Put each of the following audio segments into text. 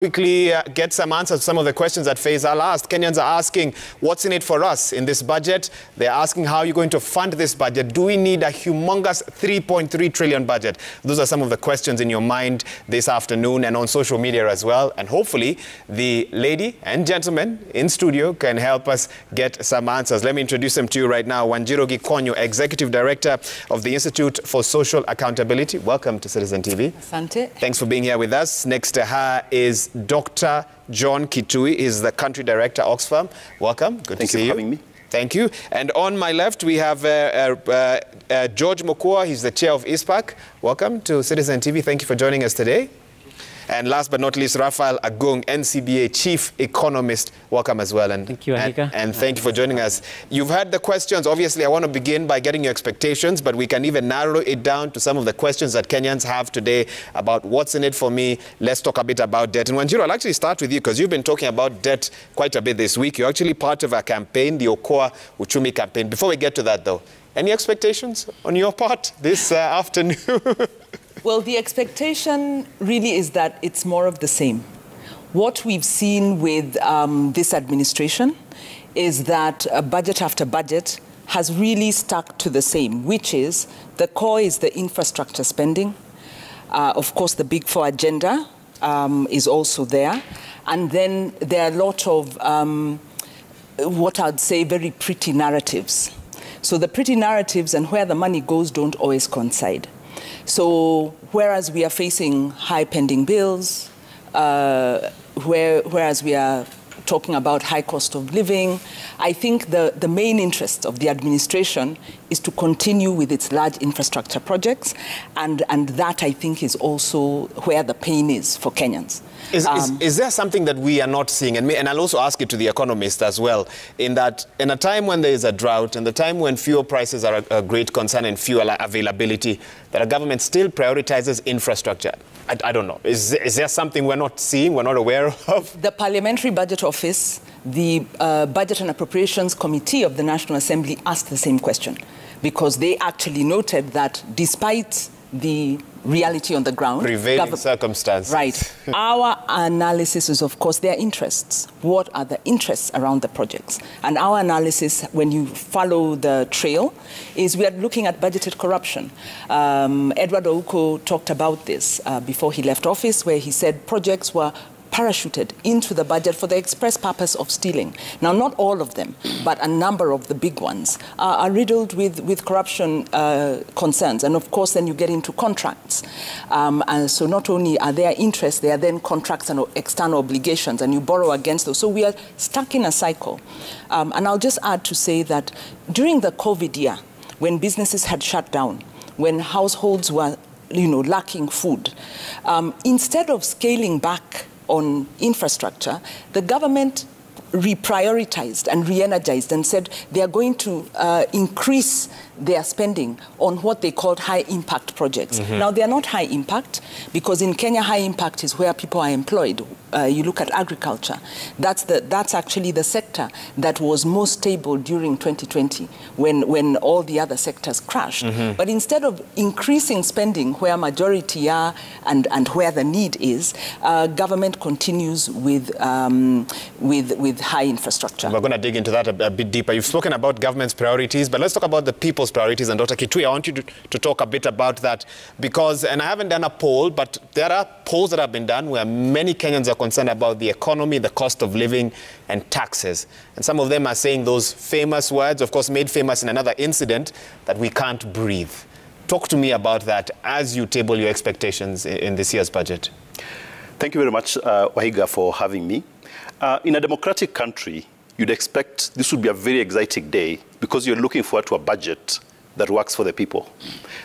Quickly get some answers to some of the questions that Faisal asked. Kenyans are asking, what's in it for us in this budget? They're asking, how are you going to fund this budget? Do we need a humongous 3.3 trillion budget? Those are some of the questions in your mind this afternoon and on social media as well. And hopefully the lady and gentleman in studio can help us get some answers. Let me introduce them to you right now. Wanjiro Gikonyo, Executive Director of the Institute for Social Accountability. Welcome to Citizen TV. Asante. Thanks for being here with us. Next to her is Dr. John Kitui, is the Country Director, Oxfam. Welcome. Good to see you. Thank you for having me. Thank you. And on my left, we have George Mokua. He's the Chair of ISPAC. Welcome to Citizen TV. Thank you for joining us today. And last but not least, Raphael Agung, NCBA Chief Economist. Welcome as well. And thank you, Ahika. And thank you for joining us. You've heard the questions. Obviously, I want to begin by getting your expectations, but we can even narrow it down to some of the questions that Kenyans have today about what's in it for me. Let's talk a bit about debt. And Wanjiro, I'll actually start with you because you've been talking about debt quite a bit this week. You're actually part of a campaign, the Okoa Uchumi campaign. Before we get to that, though, any expectations on your part this afternoon? Well, the expectation really is that it's more of the same. What we've seen with this administration is that budget after budget has really stuck to the same, which is the core is the infrastructure spending. Of course, the Big Four agenda is also there. And then there are a lot of what I'd say very pretty narratives. So the pretty narratives and where the money goes don't always coincide. So whereas we are facing high pending bills, whereas we are talking about high cost of living, I think the main interest of the administration is to continue with its large infrastructure projects. And that, I think, is also where the pain is for Kenyans. Is there something that we are not seeing? And I'll also ask it to the economist as well, in that in a time when there is a drought, and the time when fuel prices are a great concern and fuel availability, that a government still prioritizes infrastructure. I don't know. Is there something we're not seeing, we're not aware of? The Parliamentary Budget Office, the Budget and Appropriations Committee of the National Assembly asked the same question, because they actually noted that despite the reality on the ground, prevailing circumstances. Right. Our analysis is, of course, their interests. What are the interests around the projects? And our analysis, when you follow the trail, is we are looking at budgeted corruption. Edward Ouko talked about this before he left office, where he said projects were parachuted into the budget for the express purpose of stealing. Now, not all of them, but a number of the big ones are riddled with corruption concerns. And of course, then you get into contracts. And so not only are there interests, there are then contracts and external obligations, and you borrow against those. So we are stuck in a cycle. And I'll just add to say that during the COVID year, when businesses had shut down, when households were lacking food, instead of scaling back on infrastructure, the government reprioritized and re-energized and said they are going to increase their spending on what they called high-impact projects. Mm-hmm. Now, they are not high-impact, because in Kenya, high-impact is where people are employed. You look at agriculture. That's actually the sector that was most stable during 2020 when all the other sectors crashed. Mm-hmm. But instead of increasing spending where majority are and where the need is, government continues with high infrastructure. We're going to dig into that a bit deeper. You've spoken about government's priorities, but let's talk about the people's priorities. And Dr. Kitui, I want you to talk a bit about that, because, and I haven't done a poll, but there are polls that have been done where many Kenyans are concerned about the economy, the cost of living, and taxes. And some of them are saying those famous words, of course, made famous in another incident, that we can't breathe. Talk to me about that as you table your expectations in this year's budget. Thank you very much, Wahiga, for having me. In a democratic country, you'd expect this would be a very exciting day, because you're looking forward to a budget that works for the people.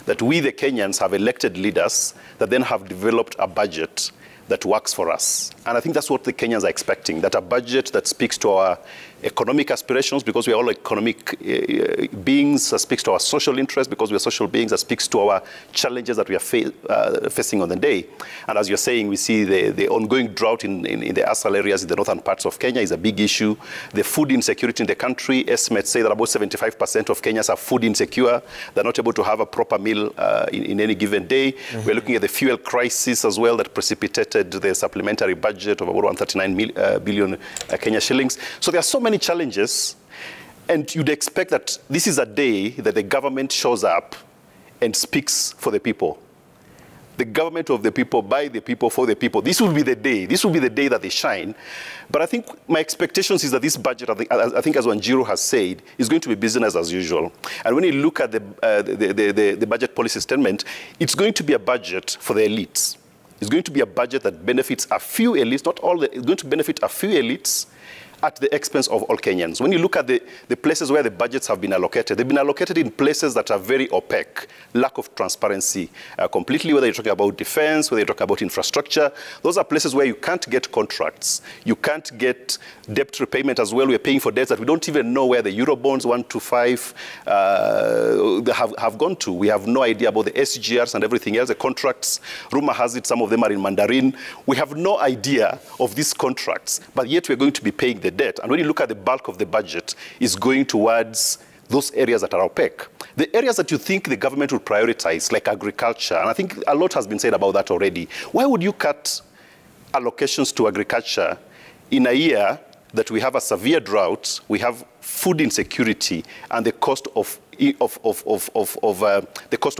That we, the Kenyans, have elected leaders that then have developed a budget that works for us. And I think that's what the Kenyans are expecting, that a budget that speaks to our economic aspirations, because we are all economic beings, that speaks to our social interests, because we are social beings, that speaks to our challenges that we are facing on the day. And as you're saying, we see the ongoing drought in the ASAL areas in the northern parts of Kenya is a big issue. The food insecurity in the country, estimates say that about 75% of Kenyans are food insecure. They're not able to have a proper meal in any given day. Mm-hmm. We're looking at the fuel crisis as well that precipitated allocated the supplementary budget of about 139 billion Kenya shillings. So there are so many challenges, and you'd expect that this is a day that the government shows up and speaks for the people. The government of the people, by the people, for the people. This will be the day. This will be the day that they shine. But I think my expectations is that this budget, I think as Wanjiru has said, is going to be business as usual. And when you look at the budget policy statement, it's going to be a budget for the elites. It's going to be a budget that benefits a few elites, not all. It's going to benefit a few elites at the expense of all Kenyans. When you look at the places where the budgets have been allocated, they've been allocated in places that are very opaque, lack of transparency completely, whether you're talking about defense, whether you're talking about infrastructure. Those are places where you can't get contracts. You can't get debt repayment as well. We're paying for debts that we don't even know where the Eurobonds 1 to 5 have gone to. We have no idea about the SGRs and everything else, the contracts. Rumor has it some of them are in Mandarin. We have no idea of these contracts, but yet we're going to be paying the debt. And when you look at the bulk of the budget, is going towards those areas that are opaque. The areas that you think the government would prioritize, like agriculture, and I think a lot has been said about that already. Why would you cut allocations to agriculture in a year that we have a severe drought, we have food insecurity, and the cost of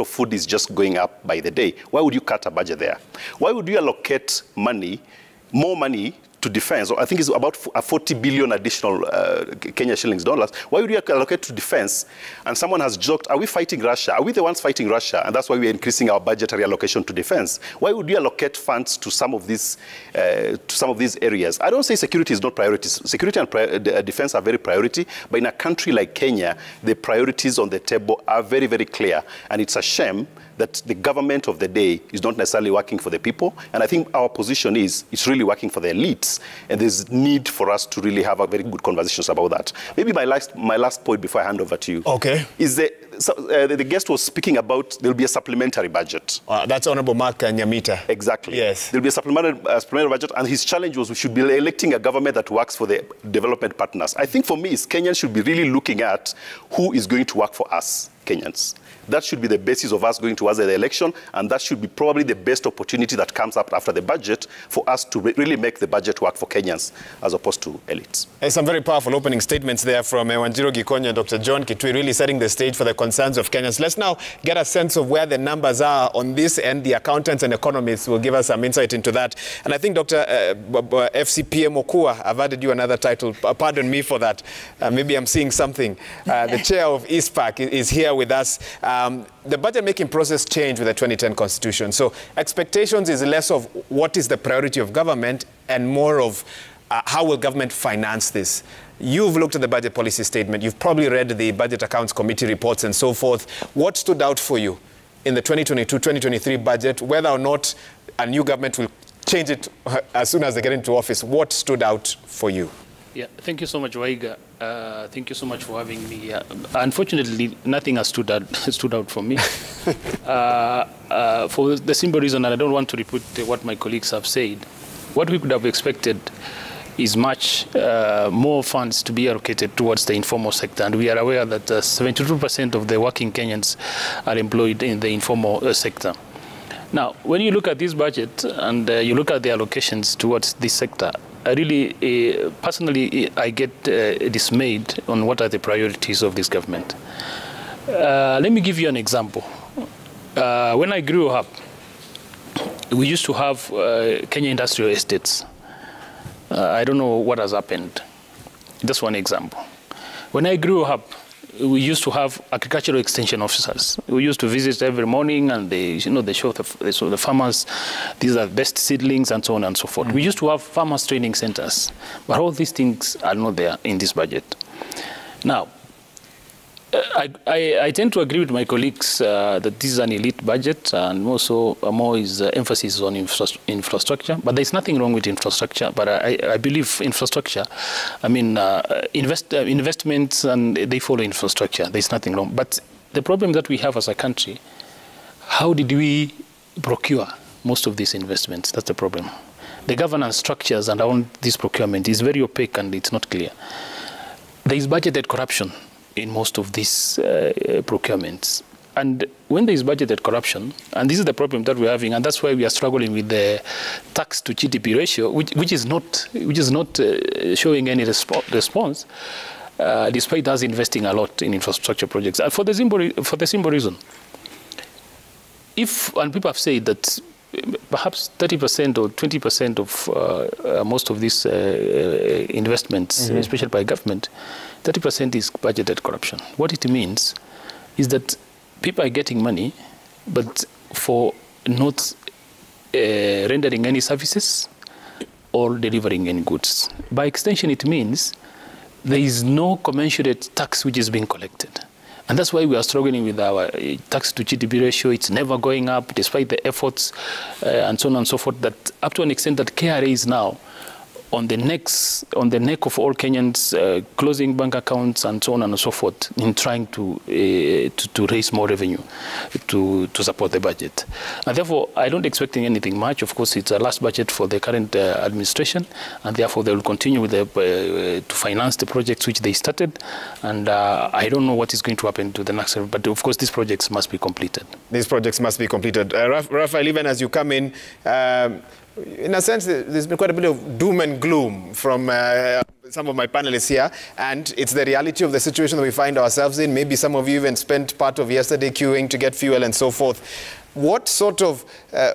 food is just going up by the day? Why would you cut a budget there? Why would you allocate money, more money, to defense? I think it's about 40 billion additional Kenya shillings dollars. Why would you allocate to defense? And someone has joked, are we fighting Russia? Are we the ones fighting Russia? And that's why we're increasing our budgetary allocation to defense. Why would you allocate funds to some of these areas? I don't say security is not priority. Security and defense are very priority, but in a country like Kenya, the priorities on the table are very, very clear. And it's a shame that the government of the day is not necessarily working for the people. And I think our position is it's really working for the elites. And there's need for us to really have a very good conversations about that. Maybe my last point before I hand over to you. Okay. Is the guest was speaking about there'll be a supplementary budget. That's Honorable Mark Nyamita. Exactly. Yes. There'll be a supplementary budget, and his challenge was we should be electing a government that works for the development partners. I think for me, Kenyans should be really looking at who is going to work for us, Kenyans. That should be the basis of us going towards the election, and that should be probably the best opportunity that comes up after the budget for us to really make the budget work for Kenyans as opposed to elites. Some very powerful opening statements there from Wanjiru Gikonyo and Dr. John Kitui, really setting the stage for the concerns of Kenyans. Let's now get a sense of where the numbers are on this end. The accountants and economists will give us some insight into that. And I think Dr. FCPM Okua, I've added you another title. Pardon me for that. Maybe I'm seeing something. The chair of ISPAC is here with us. The budget-making process changed with the 2010 Constitution. So expectations is less of what is the priority of government and more of how will government finance this. You've looked at the budget policy statement. You've probably read the Budget Accounts Committee reports and so forth. What stood out for you in the 2022-2023 budget, whether or not a new government will change it as soon as they get into office? What stood out for you? Yeah, thank you so much, Waiga. Thank you so much for having me. Unfortunately, nothing has stood out for me. For the simple reason, and I don't want to repeat what my colleagues have said, what we could have expected is much more funds to be allocated towards the informal sector. And we are aware that 72% of the working Kenyans are employed in the informal sector. Now, when you look at this budget and you look at the allocations towards this sector, I really, personally, I get dismayed on what are the priorities of this government. Let me give you an example. When I grew up, we used to have Kenya industrial estates. I don't know what has happened. Just one example. When I grew up, we used to have agricultural extension officers. We used to visit every morning, and they show the farmers, these are the best seedlings, and so on and so forth. We used to have farmers training centers, but all these things are not there in this budget. Now, I tend to agree with my colleagues that this is an elite budget, and also more is emphasis on infrastructure. But there's nothing wrong with infrastructure. But I believe infrastructure, I mean, investments, and they follow infrastructure. There's nothing wrong. But the problem that we have as a country, how did we procure most of these investments? That's the problem. The governance structures around this procurement is very opaque, and it's not clear. There is budgeted corruption in most of these procurements. And when there is budgeted corruption, and this is the problem that we're having, and that's why we are struggling with the tax to GDP ratio, which is not showing any response, despite us investing a lot in infrastructure projects. For the simple reason, and people have said that perhaps 30% or 20% of most of these investments, especially by government, 30% is budgeted corruption. What it means is that people are getting money, but for not rendering any services or delivering any goods. By extension, it means there is no commensurate tax which is being collected. And that's why we are struggling with our tax to GDP ratio. It's never going up, despite the efforts and so on and so forth, that up to an extent that KRA is now on the neck of all Kenyans, closing bank accounts and so on and so forth, in trying to raise more revenue to support the budget. And therefore, I don't expect anything much. Of course, it's a last budget for the current administration, and therefore they will continue with to finance the projects which they started. And I don't know what is going to happen to the next, but of course, these projects must be completed. These projects must be completed. Raphael, even as you come in a sense, there's been quite a bit of doom and gloom from some of my panelists here, and it's the reality of the situation that we find ourselves in. Maybe some of you even spent part of yesterday queuing to get fuel and so forth. What sort of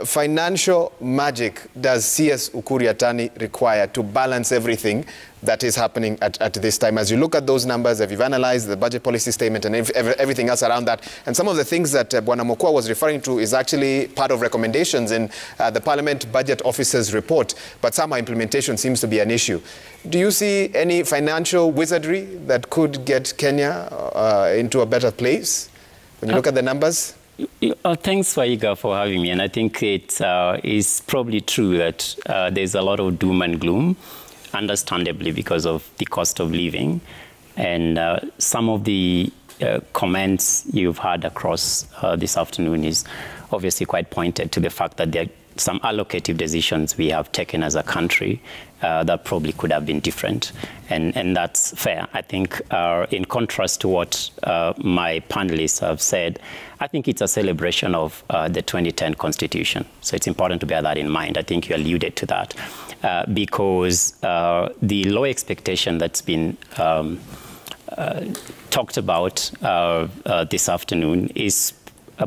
financial magic does CS Uhuru Yatani require to balance everything that is happening at this time? As you look at those numbers, if you've analyzed the budget policy statement and everything else around that, and some of the things that Bwana Mokwa was referring to is actually part of recommendations in the Parliament Budget Officer's report, but somehow implementation seems to be an issue. Do you see any financial wizardry that could get Kenya into a better place when you look at the numbers? Thanks, Waiga, for having me. And I think it is probably true that there's a lot of doom and gloom, understandably, because of the cost of living. And some of the comments you've had across this afternoon is obviously quite pointed to the fact that there are some allocative decisions we have taken as a country that probably could have been different. And that's fair. I think in contrast to what my panelists have said, I think it's a celebration of the 2010 Constitution. So it's important to bear that in mind. I think you alluded to that because the low expectation that's been talked about this afternoon is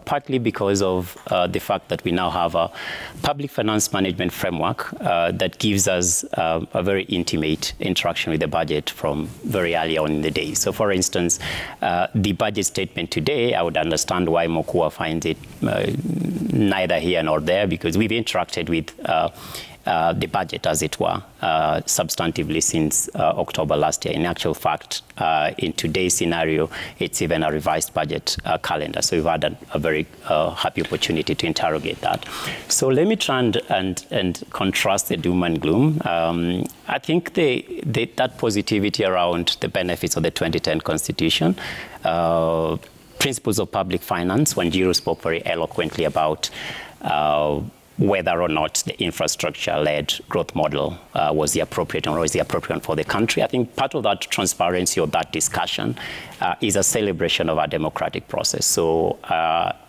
partly because of the fact that we now have a public finance management framework that gives us a very intimate interaction with the budget from very early on in the day. So, for instance, the budget statement today, I would understand why Mokua finds it neither here nor there, because we've interacted with the budget, as it were, substantively since October last year. In actual fact, in today's scenario, it's even a revised budget calendar. So we've had a very happy opportunity to interrogate that. So let me try and contrast the doom and gloom. I think that positivity around the benefits of the 2010 Constitution, principles of public finance, when Jiro spoke very eloquently about whether or not the infrastructure-led growth model was the appropriate or is the appropriate one for the country. I think part of that transparency or that discussion is a celebration of our democratic process. So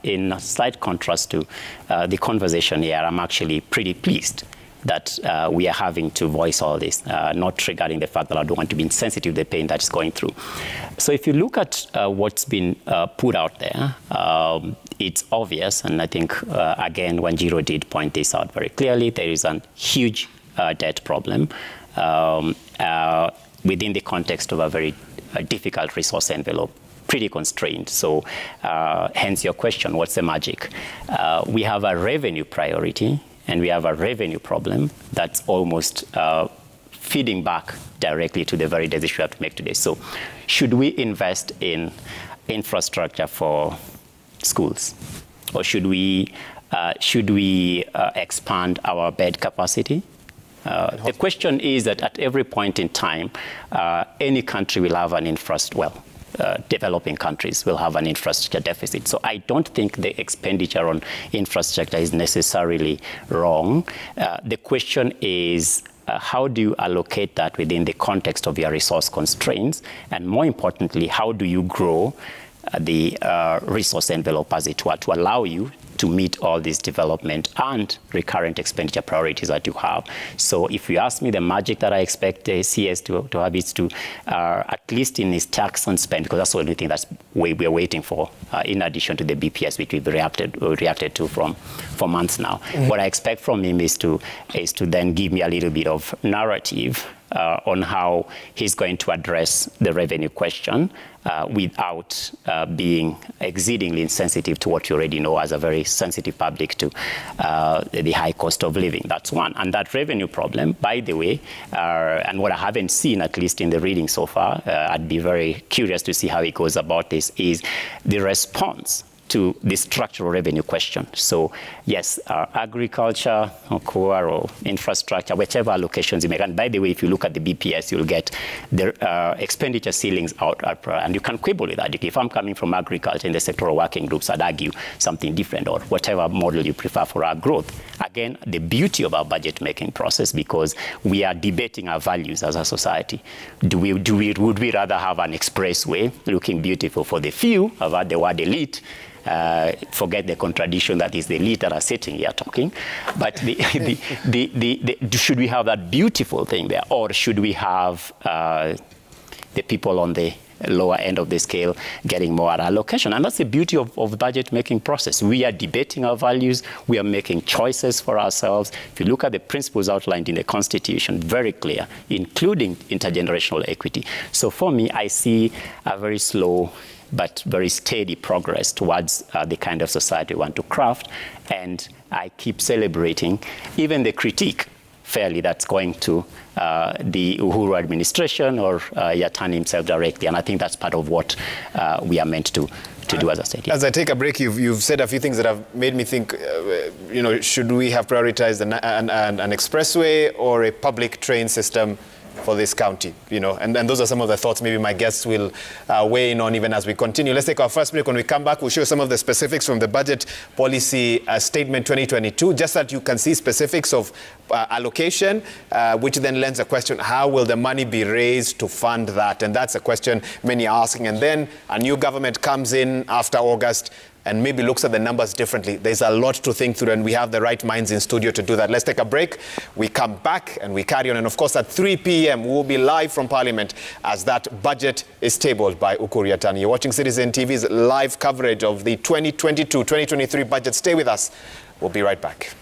in a slight contrast to the conversation here, I'm actually pretty pleased that we are having to voice all this, not regarding the fact that I don't want to be insensitive to the pain that's going through. So if you look at what's been put out there, it's obvious, and I think, again, Wanjiro did point this out very clearly, there is a huge debt problem within the context of a very difficult resource envelope, pretty constrained. So hence your question, what's the magic? We have a revenue priority, and we have a revenue problem that's almost feeding back directly to the very decision we have to make today. So should we invest in infrastructure for schools? Or should we expand our bed capacity? The question is that at every point in time, any country will have an developing countries will have an infrastructure deficit. So I don't think the expenditure on infrastructure is necessarily wrong. The question is, how do you allocate that within the context of your resource constraints? And more importantly, how do you grow the resource envelope, as it were, to allow you to meet all these development and recurrent expenditure priorities that you have. So if you ask me, the magic that I expect the CS to have is to, at least in his tax and spend, because that's the only thing that's we're waiting for, in addition to the BPS, which we've reacted to for months now. Mm-hmm. What I expect from him is to then give me a little bit of narrative on how he's going to address the revenue question without being exceedingly insensitive to what you already know as a very sensitive public to the high cost of living. That's one. And that revenue problem, by the way, and what I haven't seen, at least in the reading so far, I'd be very curious to see how he goes about this, is the response to the structural revenue question. So yes, agriculture or core or infrastructure, whichever allocations you make. And by the way, if you look at the BPS, you'll get the expenditure ceilings out, and you can quibble with that. If I'm coming from agriculture in the sectoral working groups, I'd argue something different, or whatever model you prefer for our growth. Again, the beauty of our budget making process, because we are debating our values as a society. Would we rather have an expressway looking beautiful for the few? I've heard the word elite. Forget the contradiction that is the elite that are sitting here talking. But should we have that beautiful thing there, or should we have the people on the lower end of the scale getting more allocation? And that's the beauty of the budget making process. We are debating our values. We are making choices for ourselves. If you look at the principles outlined in the Constitution, very clear, including intergenerational equity. So for me, I see a very slow but very steady progress towards the kind of society we want to craft. And I keep celebrating even the critique fairly that's going to the Uhuru administration or Yatani himself directly. And I think that's part of what we are meant to do, as I said. Yeah. As I take a break, you've said a few things that have made me think, should we have prioritized an expressway or a public train system for this county, and those are some of the thoughts maybe my guests will weigh in on even as we continue. Let's take our first break. When we come back, we'll show some of the specifics from the Budget Policy Statement 2022, just that you can see specifics of allocation, which then lends a question, how will the money be raised to fund that? And that's a question many are asking. And then a new government comes in after August and maybe looks at the numbers differently. There's a lot to think through, and we have the right minds in studio to do that. Let's take a break. We come back and we carry on. And of course, at 3 p.m., we'll be live from Parliament as that budget is tabled by Uhuru Yatani. You're watching Citizen TV's live coverage of the 2022-2023 budget. Stay with us. We'll be right back.